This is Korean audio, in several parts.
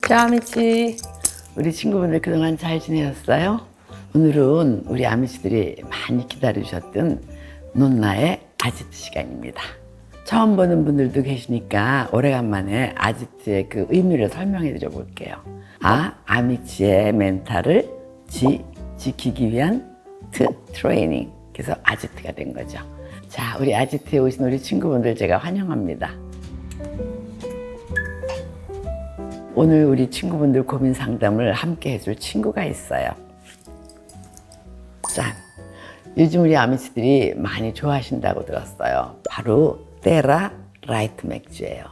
자, 아미치. 우리 친구분들 그동안 잘 지내셨어요? 오늘은 우리 아미치들이 많이 기다리셨던 논나의 아지트 시간입니다. 처음 보는 분들도 계시니까 오래간만에 아지트의 그 의미를 설명해 드려 볼게요. 아미치의 멘탈을 지키기 위한 트레이닝. 그래서 아지트가 된 거죠. 자, 우리 아지트에 오신 우리 친구분들 제가 환영합니다. 오늘 우리 친구분들 고민 상담을 함께 해줄 친구가 있어요. 짠! 요즘 우리 아미치들이 많이 좋아하신다고 들었어요. 바로 테라 라이트 맥주예요.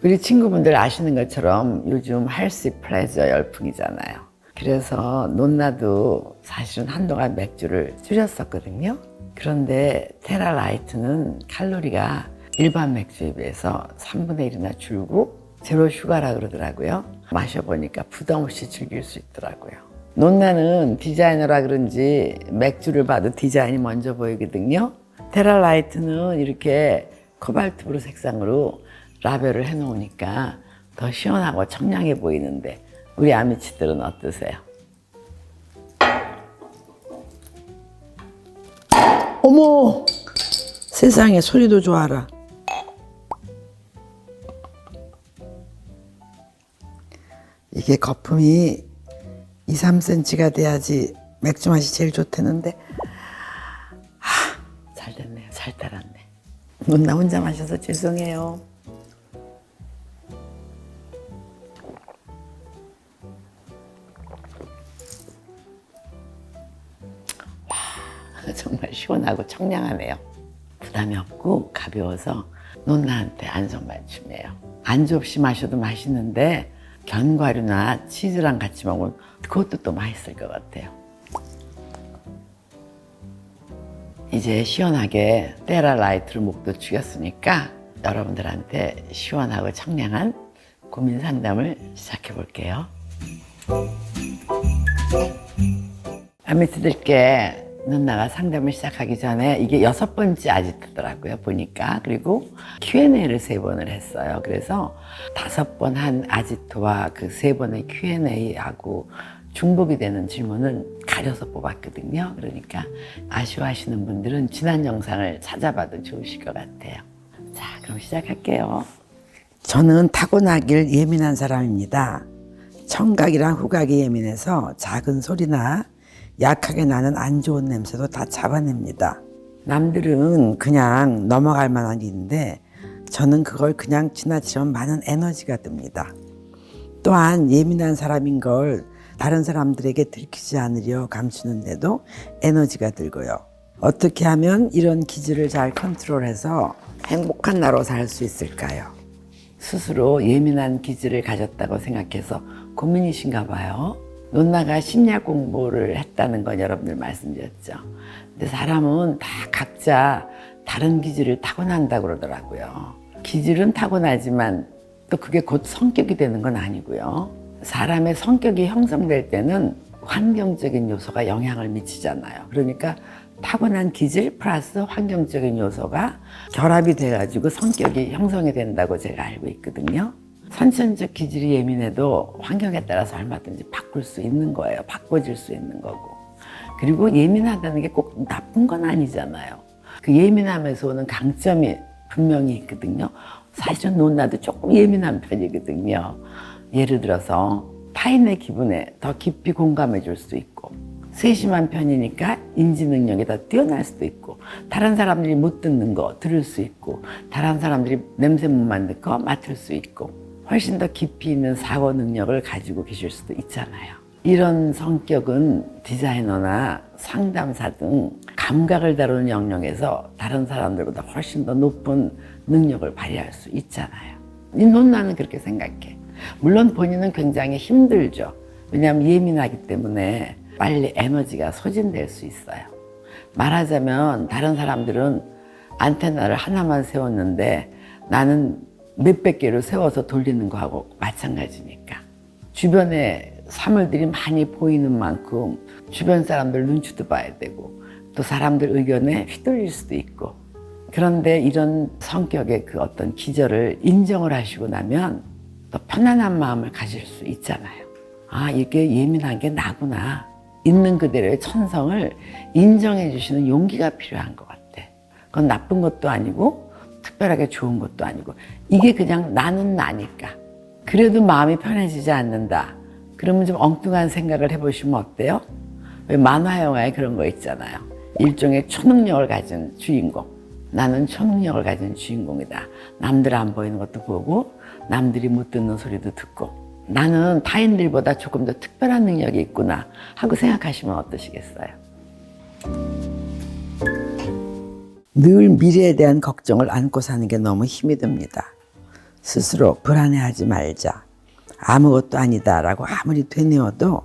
우리 친구분들 아시는 것처럼 요즘 헬시 플레저 열풍이잖아요. 그래서 논나도 사실은 한동안 맥주를 줄였었거든요. 그런데 테라 라이트는 칼로리가 일반 맥주에 비해서 3분의 1이나 줄고 제로 슈가라 그러더라고요. 마셔보니까 부담 없이 즐길 수 있더라고요. 논나는 디자이너라 그런지 맥주를 봐도 디자인이 먼저 보이거든요. 테라 라이트는 이렇게 코발트 브루 색상으로 라벨을 해놓으니까 더 시원하고 청량해 보이는데 우리 아미치들은 어떠세요? 어머! 세상에 소리도 좋아라. 이게 거품이 2, 3cm가 돼야지 맥주 맛이 제일 좋다는데 잘 됐네요. 잘 따랐네. 논나 혼자 마셔서 죄송해요. 와, 정말 시원하고 청량하네요. 부담이 없고 가벼워서 논나한테 안성맞춤이에요. 안주 없이 마셔도 맛있는데 견과류나 치즈랑 같이 먹으면 그것도 또 맛있을 것 같아요. 이제 시원하게 테라 라이트로 목도 죽였으니까 여러분들한테 시원하고 청량한 고민 상담을 시작해 볼게요. 아미트들께 논나가 상담을 시작하기 전에 이게 6번째 아지트더라고요, 보니까. 그리고 Q&A를 3번을 했어요. 그래서 5번 한 아지트와 그 3번의 Q&A하고 중복이 되는 질문은 가려서 뽑았거든요. 그러니까 아쉬워하시는 분들은 지난 영상을 찾아봐도 좋으실 것 같아요. 자, 그럼 시작할게요. 저는 타고나길 예민한 사람입니다. 청각이랑 후각이 예민해서 작은 소리나 약하게 나는 안 좋은 냄새도 다 잡아냅니다. 남들은 그냥 넘어갈 만한 일인데 저는 그걸 그냥 지나치면 많은 에너지가 듭니다. 또한 예민한 사람인 걸 다른 사람들에게 들키지 않으려 감추는데도 에너지가 들고요. 어떻게 하면 이런 기질을 잘 컨트롤해서 행복한 나로 살 수 있을까요? 스스로 예민한 기질을 가졌다고 생각해서 고민이신가 봐요. 논나가 심리학 공부를 했다는 건 여러분들 말씀드렸죠. 근데 사람은 다 각자 다른 기질을 타고난다고 그러더라고요. 기질은 타고나지만 또 그게 곧 성격이 되는 건 아니고요. 사람의 성격이 형성될 때는 환경적인 요소가 영향을 미치잖아요. 그러니까 타고난 기질 플러스 환경적인 요소가 결합이 돼가지고 성격이 형성이 된다고 제가 알고 있거든요. 선천적 기질이 예민해도 환경에 따라서 얼마든지 바꿀 수 있는 거예요. 바꿔질 수 있는 거고. 그리고 예민하다는 게 꼭 나쁜 건 아니잖아요. 그 예민함에서 오는 강점이 분명히 있거든요. 사실은 논나도 조금 예민한 편이거든요. 예를 들어서 타인의 기분에 더 깊이 공감해 줄 수 있고, 세심한 편이니까 인지 능력이 더 뛰어날 수도 있고, 다른 사람들이 못 듣는 거 들을 수 있고, 다른 사람들이 냄새 못 맡는 거 맡을 수 있고, 훨씬 더 깊이 있는 사고 능력을 가지고 계실 수도 있잖아요. 이런 성격은 디자이너나 상담사 등 감각을 다루는 영역에서 다른 사람들보다 훨씬 더 높은 능력을 발휘할 수 있잖아요. 이 논나는 그렇게 생각해. 물론 본인은 굉장히 힘들죠. 왜냐하면 예민하기 때문에 빨리 에너지가 소진될 수 있어요. 말하자면 다른 사람들은 안테나를 하나만 세웠는데 나는 몇백 개를 세워서 돌리는 거하고 마찬가지니까. 주변에 사물들이 많이 보이는 만큼 주변 사람들 눈치도 봐야 되고 또 사람들 의견에 휘둘릴 수도 있고. 그런데 이런 성격의 그 어떤 기절을 인정을 하시고 나면 더 편안한 마음을 가질 수 있잖아요. 아, 이게 예민한 게 나구나. 있는 그대로의 천성을 인정해 주시는 용기가 필요한 것 같아. 그건 나쁜 것도 아니고 특별하게 좋은 것도 아니고 이게 그냥 나는 나니까. 그래도 마음이 편해지지 않는다. 그러면 좀 엉뚱한 생각을 해보시면 어때요? 왜 만화 영화에 그런 거 있잖아요. 일종의 초능력을 가진 주인공. 나는 초능력을 가진 주인공이다. 남들 안 보이는 것도 보고 남들이 못 듣는 소리도 듣고 나는 타인들보다 조금 더 특별한 능력이 있구나 하고 생각하시면 어떠시겠어요? 늘 미래에 대한 걱정을 안고 사는 게 너무 힘이 듭니다. 스스로 불안해하지 말자. 아무것도 아니다라고 아무리 되뇌어도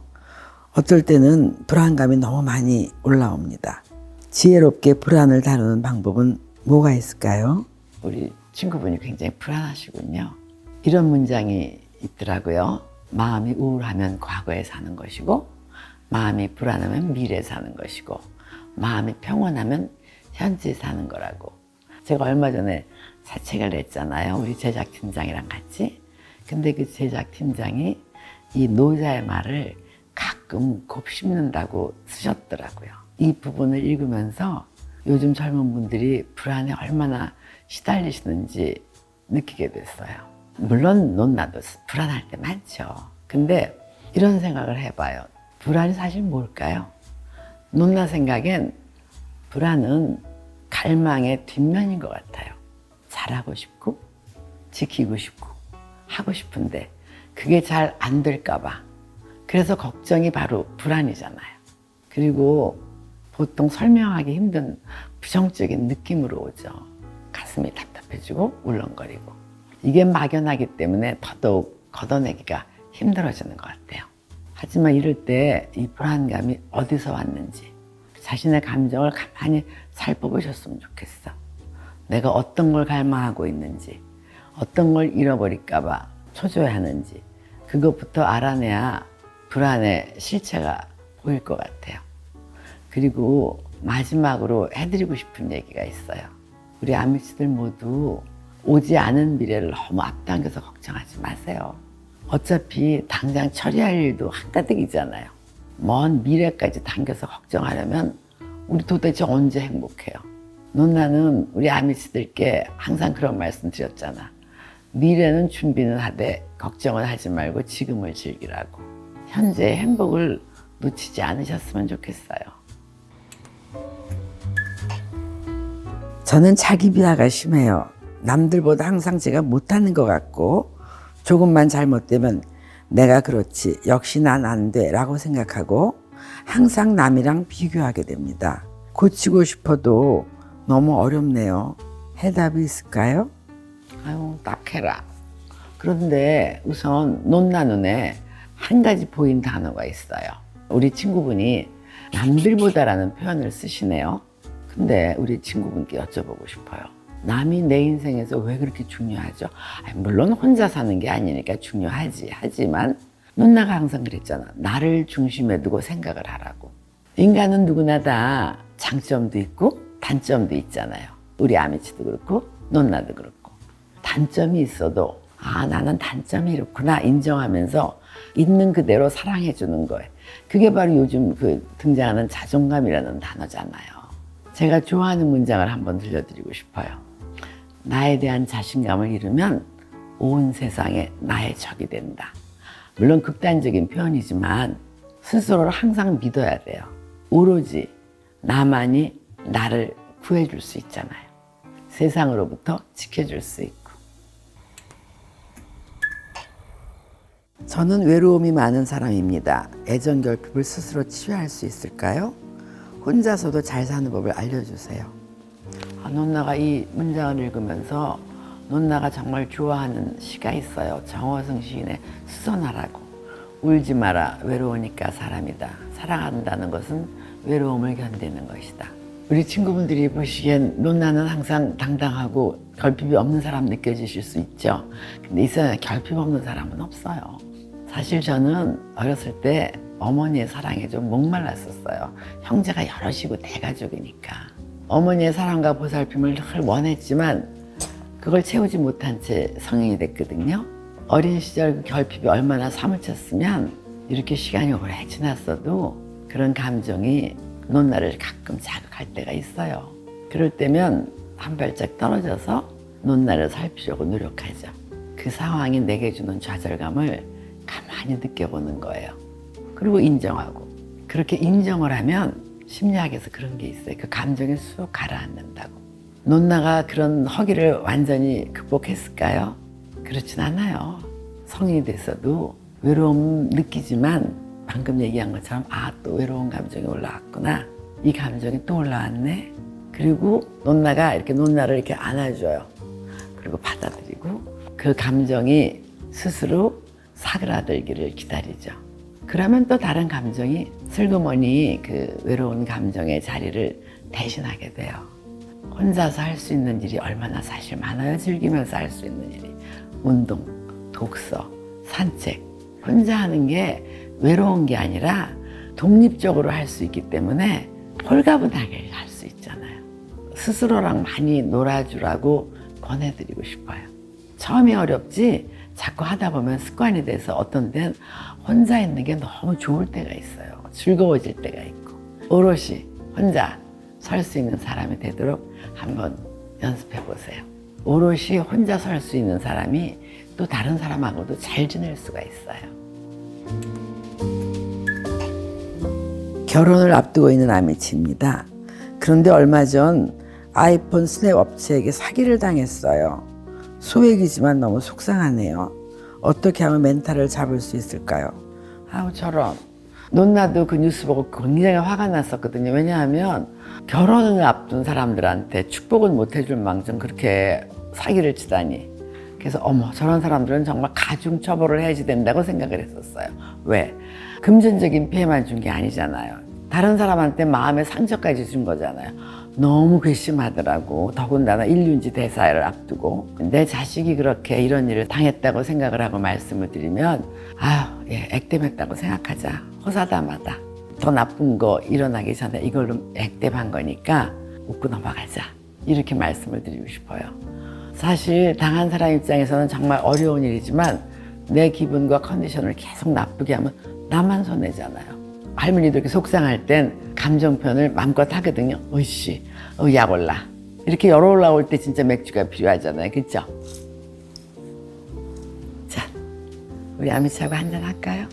어떨 때는 불안감이 너무 많이 올라옵니다. 지혜롭게 불안을 다루는 방법은 뭐가 있을까요? 우리 친구분이 굉장히 불안하시군요. 이런 문장이 있더라고요. 마음이 우울하면 과거에 사는 것이고 마음이 불안하면 미래에 사는 것이고 마음이 평온하면 현재에 사는 거라고. 제가 얼마 전에 사책을 냈잖아요. 우리 제작팀장이랑 같이. 근데 그 제작팀장이 이 노자의 말을 가끔 곱씹는다고 쓰셨더라고요. 이 부분을 읽으면서 요즘 젊은 분들이 불안에 얼마나 시달리시는지 느끼게 됐어요. 물론 논나도 불안할 때 많죠. 근데 이런 생각을 해봐요. 불안이 사실 뭘까요? 논나 생각엔 불안은 갈망의 뒷면인 것 같아요. 잘하고 싶고 지키고 싶고 하고 싶은데 그게 잘 안 될까 봐. 그래서 걱정이 바로 불안이잖아요. 그리고 보통 설명하기 힘든 부정적인 느낌으로 오죠. 가슴이 답답해지고 울렁거리고. 이게 막연하기 때문에 더더욱 걷어내기가 힘들어지는 것 같아요. 하지만 이럴 때 이 불안감이 어디서 왔는지 자신의 감정을 가만히 살펴보셨으면 좋겠어. 내가 어떤 걸 갈망하고 있는지, 어떤 걸 잃어버릴까 봐 초조해하는지 그것부터 알아내야 불안의 실체가 보일 것 같아요. 그리고 마지막으로 해드리고 싶은 얘기가 있어요. 우리 아미씨들 모두 오지 않은 미래를 너무 앞당겨서 걱정하지 마세요. 어차피 당장 처리할 일도 한가득이잖아요. 먼 미래까지 당겨서 걱정하려면 우리 도대체 언제 행복해요? 논나는 우리 아미씨들께 항상 그런 말씀 드렸잖아. 미래는 준비는 하되 걱정은 하지 말고 지금을 즐기라고. 현재의 행복을 놓치지 않으셨으면 좋겠어요. 저는 자기 비하가 심해요. 남들보다 항상 제가 못하는 것 같고 조금만 잘못되면 내가 그렇지 역시 난 안 돼 라고 생각하고 항상 남이랑 비교하게 됩니다. 고치고 싶어도 너무 어렵네요. 해답이 있을까요? 아유, 딱해라. 그런데 우선 논나 눈에 한 가지 보인 단어가 있어요. 우리 친구분이 남들보다라는 표현을 쓰시네요. 근데 우리 친구분께 여쭤보고 싶어요. 남이 내 인생에서 왜 그렇게 중요하죠? 물론 혼자 사는 게 아니니까 중요하지. 하지만 논나가 항상 그랬잖아. 나를 중심에 두고 생각을 하라고. 인간은 누구나 다 장점도 있고 단점도 있잖아요. 우리 아미치도 그렇고 논나도 그렇고. 단점이 있어도 아, 나는 단점이 이렇구나 인정하면서 있는 그대로 사랑해 주는 거예요. 그게 바로 요즘 등장하는 자존감이라는 단어잖아요. 제가 좋아하는 문장을 한번 들려드리고 싶어요. 나에 대한 자신감을 잃으면 온 세상에 나의 적이 된다. 물론 극단적인 표현이지만 스스로를 항상 믿어야 돼요. 오로지 나만이 나를 구해줄 수 있잖아요. 세상으로부터 지켜줄 수 있고. 저는 외로움이 많은 사람입니다. 애정 결핍을 스스로 치유할 수 있을까요? 혼자서도 잘 사는 법을 알려주세요. 논나가 이 문장을 읽으면서 논나가 정말 좋아하는 시가 있어요. 정호성 시인의 수선화라고. 울지 마라 외로우니까 사람이다. 사랑한다는 것은 외로움을 견디는 것이다. 우리 친구분들이 보시기엔 논나는 항상 당당하고 결핍이 없는 사람 느껴지실 수 있죠. 근데 이 세상에 결핍 없는 사람은 없어요. 사실 저는 어렸을 때 어머니의 사랑에 좀 목말랐었어요. 형제가 여럿이고 대가족이니까. 어머니의 사랑과 보살핌을 늘 원했지만 그걸 채우지 못한 채 성인이 됐거든요. 어린 시절 그 결핍이 얼마나 사무쳤으면 이렇게 시간이 오래 지났어도 그런 감정이 논나를 가끔 자극할 때가 있어요. 그럴 때면 한 발짝 떨어져서 논나를 살피려고 노력하죠. 그 상황이 내게 주는 좌절감을 가만히 느껴보는 거예요. 그리고 인정하고. 그렇게 인정을 하면 심리학에서 그런 게 있어요. 그 감정이 쑥 가라앉는다고. 논나가 그런 허기를 완전히 극복했을까요? 그렇진 않아요. 성인이 됐어도 외로움 느끼지만 방금 얘기한 것처럼 또 외로운 감정이 올라왔구나. 이 감정이 또 올라왔네. 그리고 논나가 이렇게 논나를 이렇게 안아줘요. 그리고 받아들이고 그 감정이 스스로 사그라들기를 기다리죠. 그러면 또 다른 감정이 슬그머니 그 외로운 감정의 자리를 대신하게 돼요. 혼자서 할 수 있는 일이 얼마나 사실 많아요. 즐기면서 할 수 있는 일이. 운동, 독서, 산책. 혼자 하는 게 외로운 게 아니라 독립적으로 할 수 있기 때문에 홀가분하게 할 수 있잖아요. 스스로랑 많이 놀아주라고 권해드리고 싶어요. 처음이 어렵지 자꾸 하다 보면 습관이 돼서 어떤 데는 혼자 있는 게 너무 좋을 때가 있어요. 즐거워질 때가 있고. 오롯이 혼자 설 수 있는 사람이 되도록 한번 연습해 보세요. 오롯이 혼자 설 수 있는 사람이 또 다른 사람하고도 잘 지낼 수가 있어요. 결혼을 앞두고 있는 아미치입니다. 그런데 얼마 전 아이폰 스냅 업체에게 사기를 당했어요. 소액이지만 너무 속상하네요. 어떻게 하면 멘탈을 잡을 수 있을까요? 저런. 논나도 그 뉴스 보고 굉장히 화가 났었거든요. 왜냐하면 결혼을 앞둔 사람들한테 축복을 못 해줄 망정 그렇게 사기를 치다니. 그래서 저런 사람들은 정말 가중처벌을 해야지 된다고 생각을 했었어요. 왜? 금전적인 피해만 준 게 아니잖아요. 다른 사람한테 마음의 상처까지 준 거잖아요. 너무 괘씸하더라고. 더군다나 일륜지 대사를 앞두고 내 자식이 그렇게 이런 일을 당했다고 생각을 하고 말씀을 드리면 액땜했다고 생각하자. 호사다마다. 더 나쁜 거 일어나기 전에 이걸로 액땜한 거니까 웃고 넘어가자. 이렇게 말씀을 드리고 싶어요. 사실 당한 사람 입장에서는 정말 어려운 일이지만 내 기분과 컨디션을 계속 나쁘게 하면 나만 손해잖아요. 할머니도 이렇게 속상할 땐 감정 표현을 마음껏 하거든요. 으이씨, 약 올라. 이렇게 열 올라올 때 진짜 맥주가 필요하잖아요. 그렇죠? 자, 우리 아미치하고 한잔 할까요?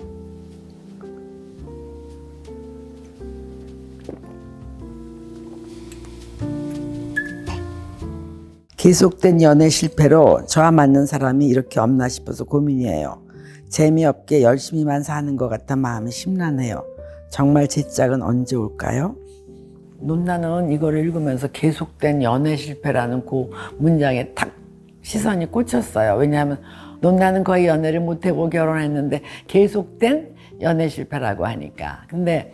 계속된 연애 실패로 저와 맞는 사람이 이렇게 없나 싶어서 고민이에요. 재미없게 열심히만 사는 것 같아 마음이 심란해요. 정말 제 짝은 언제 올까요? 논나는 이거를 읽으면서 계속된 연애 실패라는 그 문장에 탁 시선이 꽂혔어요. 왜냐하면 논나는 거의 연애를 못하고 결혼했는데 계속된 연애 실패라고 하니까. 근데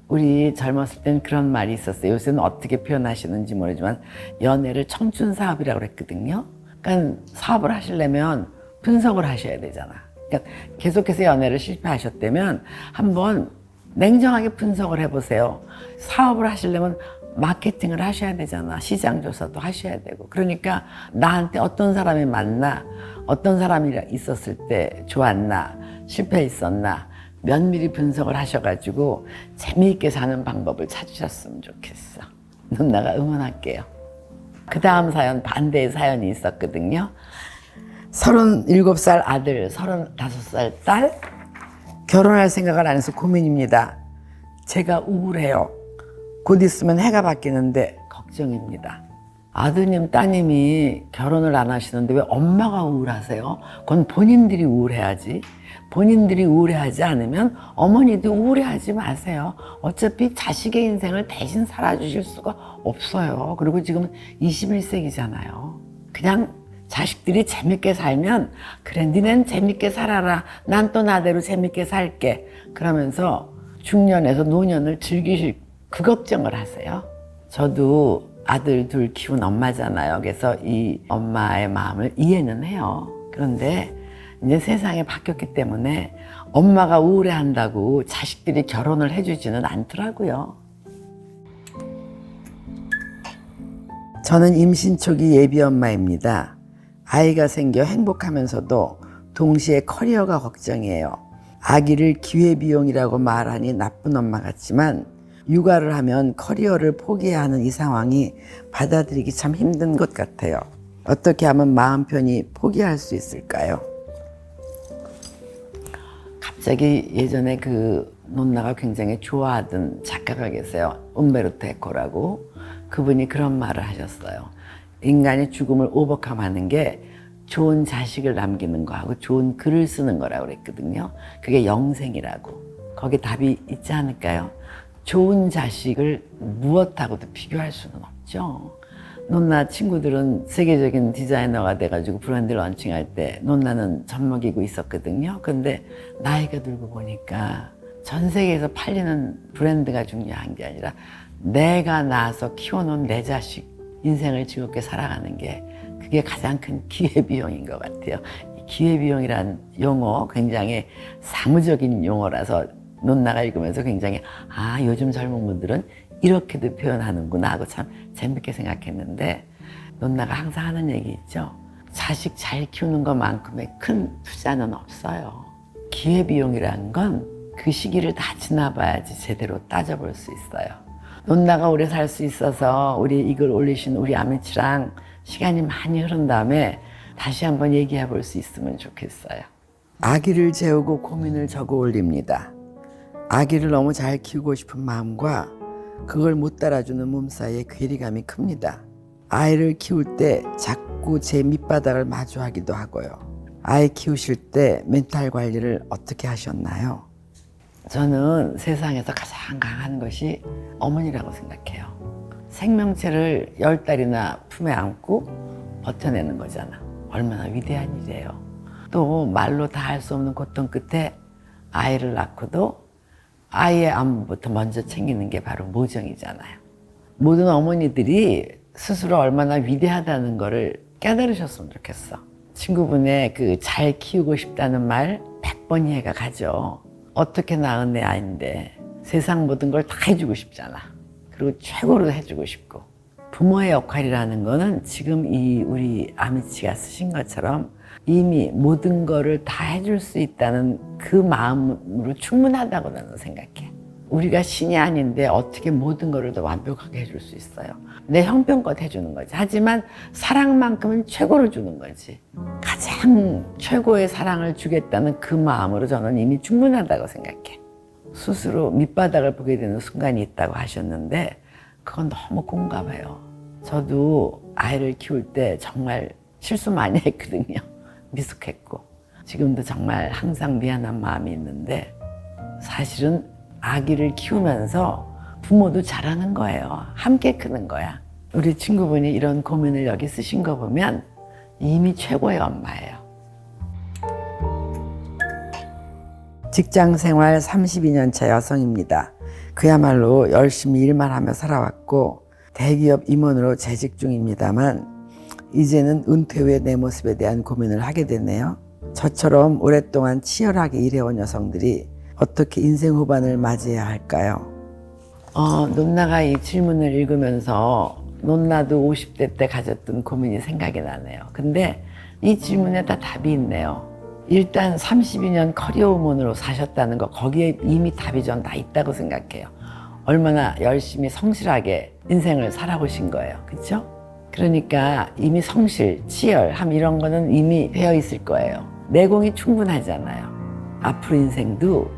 우리 젊었을 땐 그런 말이 있었어요. 요새는 어떻게 표현하시는지 모르지만 연애를 청춘 사업이라고 그랬거든요. 그러니까 사업을 하시려면 분석을 하셔야 되잖아. 그러니까 계속해서 연애를 실패하셨다면 한번 냉정하게 분석을 해보세요. 사업을 하시려면 마케팅을 하셔야 되잖아. 시장 조사도 하셔야 되고. 그러니까 나한테 어떤 사람이 맞나, 어떤 사람이 있었을 때 좋았나, 실패했었나 면밀히 분석을 하셔가지고 재미있게 사는 방법을 찾으셨으면 좋겠어. 논나가 응원할게요. 그 다음 사연, 반대의 사연이 있었거든요. 37살 아들, 35살 딸, 결혼할 생각을 안 해서 고민입니다. 제가 우울해요. 곧 있으면 해가 바뀌는데 걱정입니다. 아드님, 따님이 결혼을 안 하시는데 왜 엄마가 우울하세요? 그건 본인들이 우울해야지. 본인들이 우울해하지 않으면 어머니도 우울해하지 마세요. 어차피 자식의 인생을 대신 살아주실 수가 없어요. 그리고 지금 21세기잖아요. 그냥 자식들이 재밌게 살면 그래 니넨 재밌게 살아라. 난 또 나대로 재밌게 살게. 그러면서 중년에서 노년을 즐기실 그 걱정을 하세요. 저도 아들 둘 키운 엄마잖아요. 그래서 이 엄마의 마음을 이해는 해요. 그런데 이제 세상이 바뀌었기 때문에 엄마가 우울해한다고 자식들이 결혼을 해주지는 않더라고요. 저는 임신 초기 예비 엄마입니다. 아이가 생겨 행복하면서도 동시에 커리어가 걱정이에요. 아기를 기회비용이라고 말하니 나쁜 엄마 같지만 육아를 하면 커리어를 포기해야 하는 이 상황이 받아들이기 참 힘든 것 같아요. 어떻게 하면 마음 편히 포기할 수 있을까요? 갑자기 예전에 그 논나가 굉장히 좋아하던 작가가 계세요. umberto eco라고. 그분이 그런 말을 하셨어요. 인간이 죽음을 오버컴하는 게 좋은 자식을 남기는 거하고 좋은 글을 쓰는 거라고 그랬거든요. 그게 영생이라고. 거기 답이 있지 않을까요? 좋은 자식을 무엇하고도 비교할 수는 없죠. 논나 친구들은 세계적인 디자이너가 돼가지고 브랜드 런칭할 때 논나는 젖먹이고 있었거든요. 근데 나이가 들고 보니까 전 세계에서 팔리는 브랜드가 중요한 게 아니라 내가 낳아서 키워놓은 내 자식 인생을 즐겁게 살아가는 게 그게 가장 큰 기회비용인 것 같아요. 기회비용이란 용어 굉장히 사무적인 용어라서 논나가 읽으면서 굉장히 요즘 젊은 분들은 이렇게도 표현하는구나 하고 참 재밌게 생각했는데 논나가 항상 하는 얘기 있죠. 자식 잘 키우는 것만큼의 큰 투자는 없어요. 기회비용이란 건 그 시기를 다 지나봐야지 제대로 따져볼 수 있어요. 논나가 오래 살 수 있어서 우리 이걸 올리신 우리 아미치랑 시간이 많이 흐른 다음에 다시 한번 얘기해 볼 수 있으면 좋겠어요. 아기를 재우고 고민을 적어 올립니다. 아기를 너무 잘 키우고 싶은 마음과 그걸 못 따라주는 몸 사이에 괴리감이 큽니다. 아이를 키울 때 자꾸 제 밑바닥을 마주하기도 하고요. 아이 키우실 때 멘탈 관리를 어떻게 하셨나요? 저는 세상에서 가장 강한 것이 어머니라고 생각해요. 생명체를 10달이나 품에 안고 버텨내는 거잖아. 얼마나 위대한 일이에요. 또 말로 다 할 수 없는 고통 끝에 아이를 낳고도 아이의 안부부터 먼저 챙기는 게 바로 모정이잖아요. 모든 어머니들이 스스로 얼마나 위대하다는 거를 깨달으셨으면 좋겠어. 친구분의 그 잘 키우고 싶다는 말 100번 이해가 가죠. 어떻게 낳은 내 아이인데 세상 모든 걸 다 해주고 싶잖아. 그리고 최고로 해주고 싶고. 부모의 역할이라는 거는 지금 이 우리 아미치가 쓰신 것처럼 이미 모든 거를 다 해줄 수 있다는 그 마음으로 충분하다고 나는 생각해. 우리가 신이 아닌데 어떻게 모든 거를 더 완벽하게 해줄 수 있어요. 내 형편껏 해주는 거지. 하지만 사랑만큼은 최고로 주는 거지. 가장 최고의 사랑을 주겠다는 그 마음으로 저는 이미 충분하다고 생각해. 스스로 밑바닥을 보게 되는 순간이 있다고 하셨는데 그건 너무 공감해요. 저도 아이를 키울 때 정말 실수 많이 했거든요. 미숙했고 지금도 정말 항상 미안한 마음이 있는데 사실은 아기를 키우면서 부모도 잘하는 거예요. 함께 크는 거야. 우리 친구분이 이런 고민을 여기 쓰신 거 보면 이미 최고의 엄마예요. 직장 생활 32년 차 여성입니다. 그야말로 열심히 일만 하며 살아왔고 대기업 임원으로 재직 중입니다만 이제는 은퇴 후의 내 모습에 대한 고민을 하게 되네요. 저처럼 오랫동안 치열하게 일해온 여성들이 어떻게 인생 후반을 맞이해야 할까요? 논나가 이 질문을 읽으면서 논나도 50대 때 가졌던 고민이 생각이 나네요. 근데 이 질문에 다 답이 있네요. 일단 32년 커리어 우먼으로 사셨다는 거 거기에 이미 답이 전 다 있다고 생각해요. 얼마나 열심히 성실하게 인생을 살아보신 거예요. 그렇죠? 그러니까 이미 성실, 치열함 이런 거는 이미 되어 있을 거예요. 내공이 충분하잖아요. 앞으로 인생도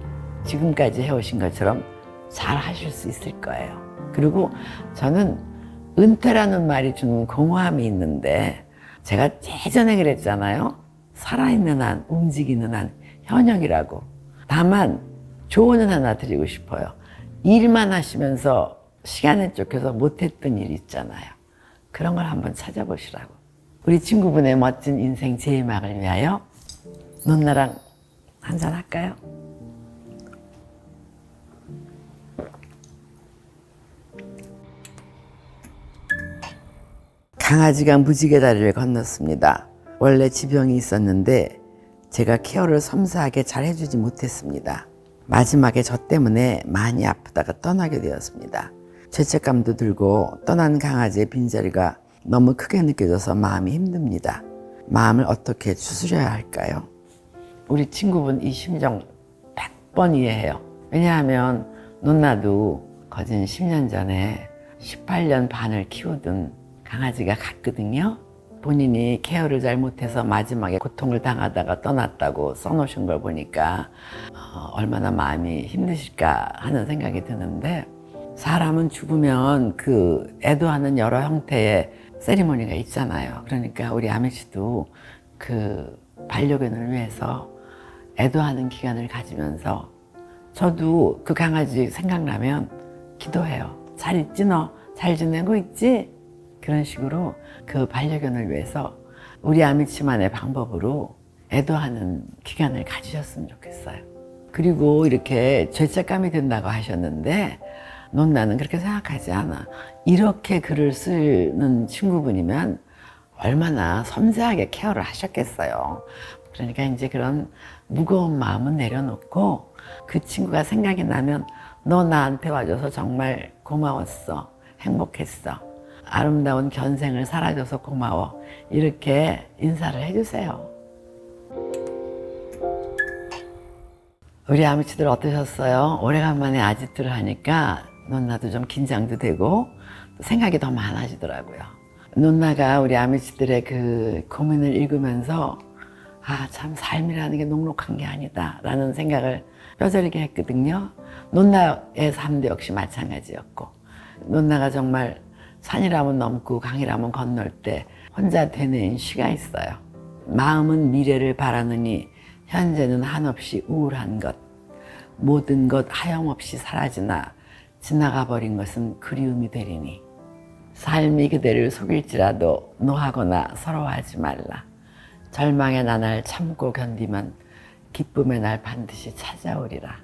지금까지 해오신 것처럼 잘 하실 수 있을 거예요. 그리고 저는 은퇴라는 말이 주는 공허함이 있는데 제가 예전에 그랬잖아요. 살아있는 한, 움직이는 한, 현역이라고. 다만 조언은 하나 드리고 싶어요. 일만 하시면서 시간에 쫓겨서 못했던 일 있잖아요. 그런 걸 한번 찾아보시라고. 우리 친구분의 멋진 인생 제2막을 위하여 논나랑 한잔 할까요? 강아지가 무지개 다리를 건넜습니다. 원래 지병이 있었는데 제가 케어를 섬세하게 잘 해주지 못했습니다. 마지막에 저 때문에 많이 아프다가 떠나게 되었습니다. 죄책감도 들고 떠난 강아지의 빈자리가 너무 크게 느껴져서 마음이 힘듭니다. 마음을 어떻게 추스려야 할까요? 우리 친구분 이 심정 100번 이해해요. 왜냐하면 논나도 거진 10년 전에 18년 반을 키우던 강아지가 갔거든요. 본인이 케어를 잘 못해서 마지막에 고통을 당하다가 떠났다고 써놓으신 걸 보니까 얼마나 마음이 힘드실까 하는 생각이 드는데, 사람은 죽으면 그 애도하는 여러 형태의 세리머니가 있잖아요. 그러니까 우리 아미 씨도 그 반려견을 위해서 애도하는 기간을 가지면서, 저도 그 강아지 생각나면 기도해요. 잘 있지 너? 잘 지내고 있지? 그런 식으로 그 반려견을 위해서 우리 아미치만의 방법으로 애도하는 기간을 가지셨으면 좋겠어요. 그리고 이렇게 죄책감이 든다고 하셨는데, 논나는 그렇게 생각하지 않아. 이렇게 글을 쓰는 친구분이면 얼마나 섬세하게 케어를 하셨겠어요. 그러니까 이제 그런 무거운 마음은 내려놓고, 그 친구가 생각이 나면 너 나한테 와줘서 정말 고마웠어. 행복했어. 아름다운 견생을 살아줘서 고마워. 이렇게 인사를 해주세요. 우리 아미치들 어떠셨어요? 오래간만에 아지트를 하니까 논나도 좀 긴장도 되고 생각이 더 많아지더라고요. 논나가 우리 아미치들의 그 고민을 읽으면서 참 삶이라는 게 녹록한 게 아니다 라는 생각을 뼈저리게 했거든요. 논나의 삶도 역시 마찬가지였고, 논나가 정말 산이라면 넘고 강이라면 건널 때 혼자 되뇌인 시가 있어요. 마음은 미래를 바라느니 현재는 한없이 우울한 것. 모든 것 하염없이 사라지나 지나가 버린 것은 그리움이 되리니. 삶이 그대를 속일지라도 노하거나 서러워하지 말라. 절망의 나날 참고 견디면 기쁨의 날 반드시 찾아오리라.